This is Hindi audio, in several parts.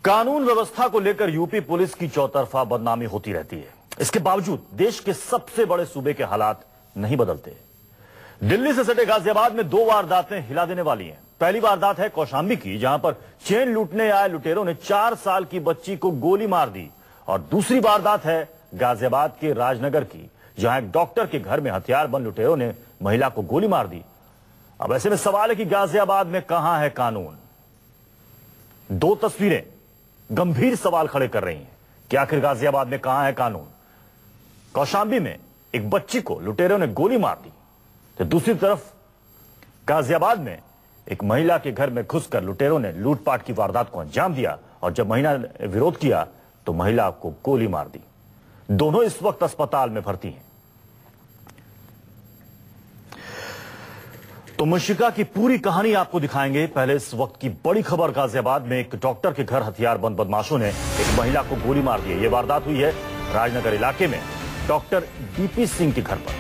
कानून व्यवस्था को लेकर यूपी पुलिस की चौतरफा बदनामी होती रहती है। इसके बावजूद देश के सबसे बड़े सूबे के हालात नहीं बदलते। दिल्ली से सटे गाजियाबाद में दो वारदातें हिला देने वाली हैं। पहली वारदात है कौशांबी की, जहां पर चेन लूटने आए लुटेरों ने 4 साल की बच्ची को गोली मार दी, और दूसरी वारदात है गाजियाबाद के राजनगर की, जहां एक डॉक्टर के घर में हथियारबंद लुटेरों ने महिला को गोली मार दी। अब ऐसे में सवाल है कि गाजियाबाद में कहां है कानून? दो तस्वीरें गंभीर सवाल खड़े कर रही हैं कि आखिर गाजियाबाद में कहां है कानून। कौशांबी में एक बच्ची को लुटेरों ने गोली मार दी, तो दूसरी तरफ गाजियाबाद में एक महिला के घर में घुसकर लुटेरों ने लूटपाट की वारदात को अंजाम दिया, और जब महिला ने विरोध किया तो महिला को गोली मार दी। दोनों इस वक्त अस्पताल में भर्ती हैं। तो मुशिका की पूरी कहानी आपको दिखाएंगे। पहले इस वक्त की बड़ी खबर, गाजियाबाद में एक डॉक्टर के घर हथियारबंद बदमाशों ने एक महिला को गोली मार दी है। यह वारदात हुई है राजनगर इलाके में डॉक्टर डीपी सिंह के घर पर।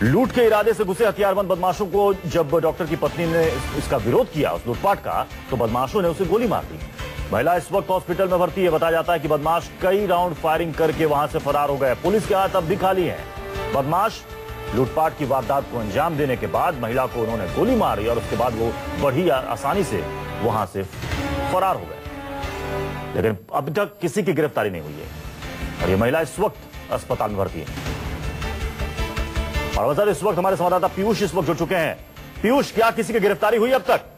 लूट के इरादे से घुसे हथियारबंद बदमाशों को जब डॉक्टर की पत्नी ने इसका विरोध किया, उस लूटपाट का, तो बदमाशों ने उसे गोली मार दी। महिला इस वक्त हॉस्पिटल में भर्ती है। बताया जाता है कि बदमाश कई राउंड फायरिंग करके वहां से फरार हो गए। पुलिस के हाथ अब भी खाली है। बदमाश लूटपाट की वारदात को अंजाम देने के बाद महिला को उन्होंने गोली मारी, और उसके बाद वो बड़ी आसानी से वहां से फरार हो गए। लेकिन अब तक किसी की गिरफ्तारी नहीं हुई है, और ये महिला इस वक्त अस्पताल में भर्ती है। और वजह इस वक्त हमारे संवाददाता पीयूष इस वक्त जुड़ चुके हैं। पीयूष, क्या किसी की गिरफ्तारी हुई अब तक?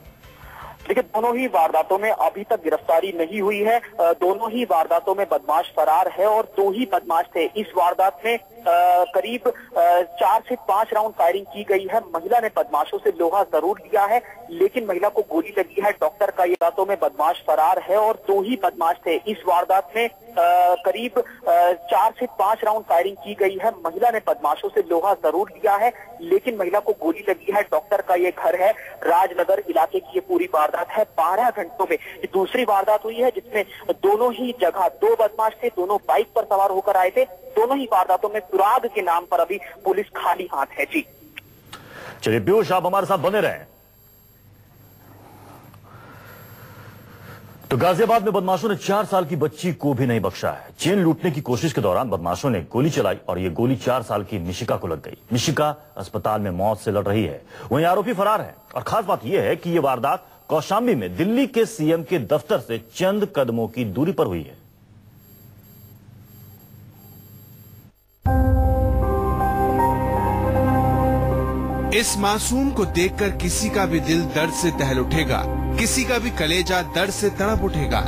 देखिए, दोनों ही वारदातों में अभी तक गिरफ्तारी नहीं हुई है। दोनों ही वारदातों में बदमाश फरार है, और 2 ही बदमाश थे। इस वारदात में करीब 4 से 5 राउंड फायरिंग की गई है। महिला ने बदमाशों से लोहा जरूर लिया है, लेकिन महिला को गोली लगी है। डॉक्टर का ये वारदातों में बदमाश फरार है, और 2 ही बदमाश थे। इस वारदात में करीब 4 से 5 राउंड फायरिंग की गई है। महिला ने बदमाशों से लोहा जरूर लिया है, लेकिन महिला को गोली लगी है। डॉक्टर का ये घर है, राजनगर इलाके की ये पूरी वारदात है। 12 घंटों में ये दूसरी वारदात हुई है, जिसमें दोनों ही जगह 2 बदमाश थे। दोनों बाइक पर सवार होकर आए थे। दोनों ही वारदातों में सुराग के नाम पर अभी पुलिस खाली हाथ है। जी चलिए पीयूष, आप हमारे साथ बने रहें। तो गाजियाबाद में बदमाशों ने 4 साल की बच्ची को भी नहीं बख्शा है। चेन लूटने की कोशिश के दौरान बदमाशों ने गोली चलाई, और यह गोली 4 साल की मिशिका को लग गई। मिशिका अस्पताल में मौत से लड़ रही है। वहीं आरोपी फरार है। और खास बात यह है कि यह वारदात कौशांबी में दिल्ली के सीएम के दफ्तर से चंद कदमों की दूरी पर हुई है। इस मासूम को देखकर किसी का भी दिल दर्द से दहल उठेगा, किसी का भी कलेजा दर्द से तड़प उठेगा।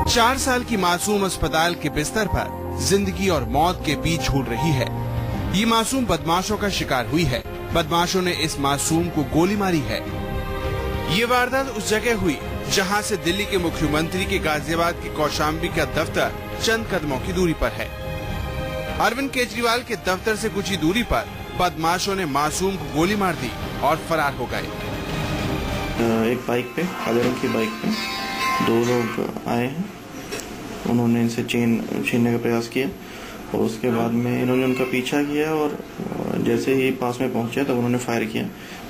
4 साल की मासूम अस्पताल के बिस्तर पर जिंदगी और मौत के बीच झूल रही है। ये मासूम बदमाशों का शिकार हुई है। बदमाशों ने इस मासूम को गोली मारी है। ये वारदात उस जगह हुई जहां से दिल्ली के मुख्यमंत्री के गाजियाबाद के कौशांबी का दफ्तर चंद कदमों की दूरी पर है। अरविंद केजरीवाल के दफ्तर से कुछ ही दूरी पर बदमाशों ने मासूम को गोली मार दी और फरार हो गए। एक बाइक पे, काले रंग की बाइक पे 2 लोग आए हैं। उन्होंने इनसे चेन छीनने का प्रयास किया, और उसके बाद में इन्होंने उनका पीछा किया, और जैसे ही पास में पहुंचे तब उन्होंने फायर किया।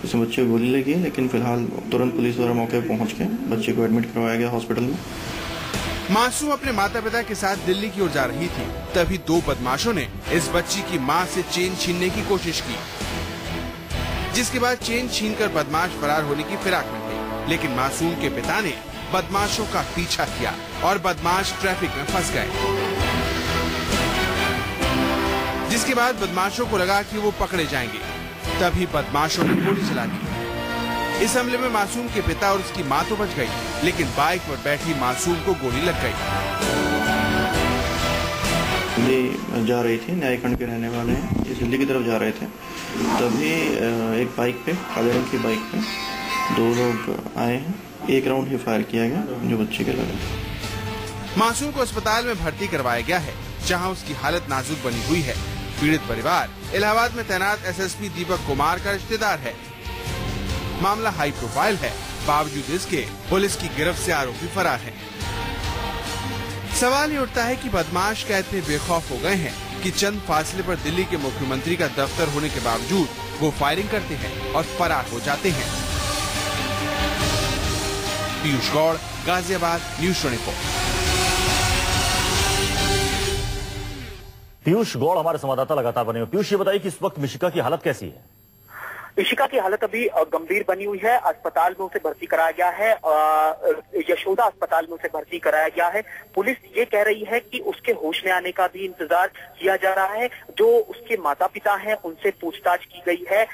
उसमें बच्चे को गोली लगी, लेकिन फिलहाल तुरंत पुलिस द्वारा मौके पर पहुंच के बच्चे को एडमिट करवाया गया हॉस्पिटल में। मासूम अपने माता पिता के साथ दिल्ली की ओर जा रही थी, तभी 2 बदमाशों ने इस बच्ची की मां से चेन छीनने की कोशिश की, जिसके बाद चेन छीनकर बदमाश फरार होने की फिराक में थे। लेकिन मासूम के पिता ने बदमाशों का पीछा किया, और बदमाश ट्रैफिक में फंस गए, जिसके बाद बदमाशों को लगा कि वो पकड़े जाएंगे। तभी बदमाशों ने गोली चला दी। इस हमले में मासूम के पिता और उसकी मां तो बच गई, लेकिन बाइक पर बैठी मासूम को गोली लग गई। दिल्ली जा रही थी, न्यायखंड के रहने वाले हैं, ये दिल्ली की तरफ जा रहे थे। तभी एक बाइक पे, काले रंग की बाइक पे 2 लोग आए हैं। 1 राउंड ही फायर किया गया, जो बच्चे के लगे। मासूम को अस्पताल में भर्ती करवाया गया है, जहां उसकी हालत नाजुक बनी हुई है। पीड़ित परिवार इलाहाबाद में तैनात एसएसपी दीपक कुमार का रिश्तेदार है। मामला हाई प्रोफाइल है, बावजूद इसके पुलिस की गिरफ्त से आरोपी फरार है। सवाल ये उठता है कि बदमाश क्या इतने बेखौफ हो गए हैं कि चंद फासले पर दिल्ली के मुख्यमंत्री का दफ्तर होने के बावजूद वो फायरिंग करते हैं और फरार हो जाते हैं। पीयूष गौड़, गाजियाबाद, न्यूज़ 24। पीयूष गौड़ हमारे संवाददाता लगातार बने हुए। पीयूष, ये बताइए कि इस वक्त मिशिका की हालत कैसी है? इशिका की हालत अभी गंभीर बनी हुई है। अस्पताल में उसे भर्ती कराया गया है, यशोदा अस्पताल में उसे भर्ती कराया गया है। पुलिस ये कह रही है कि उसके होश में आने का भी इंतजार किया जा रहा है। जो उसके माता पिता हैं उनसे पूछताछ की गई है,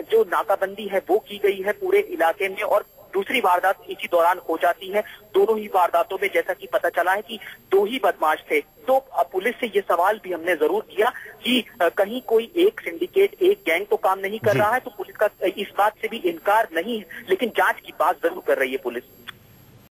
जो नाकाबंदी है वो की गई है पूरे इलाके में, और दूसरी वारदात इसी दौरान हो जाती है। दोनों ही वारदातों में जैसा कि पता चला है कि 2 ही बदमाश थे। तो पुलिस से ये सवाल भी हमने जरूर किया कि कहीं कोई एक सिंडिकेट, एक गैंग तो काम नहीं कर रहा है। तो पुलिस का इस बात से भी इनकार नहीं है, लेकिन जांच की बात जरूर कर रही है पुलिस।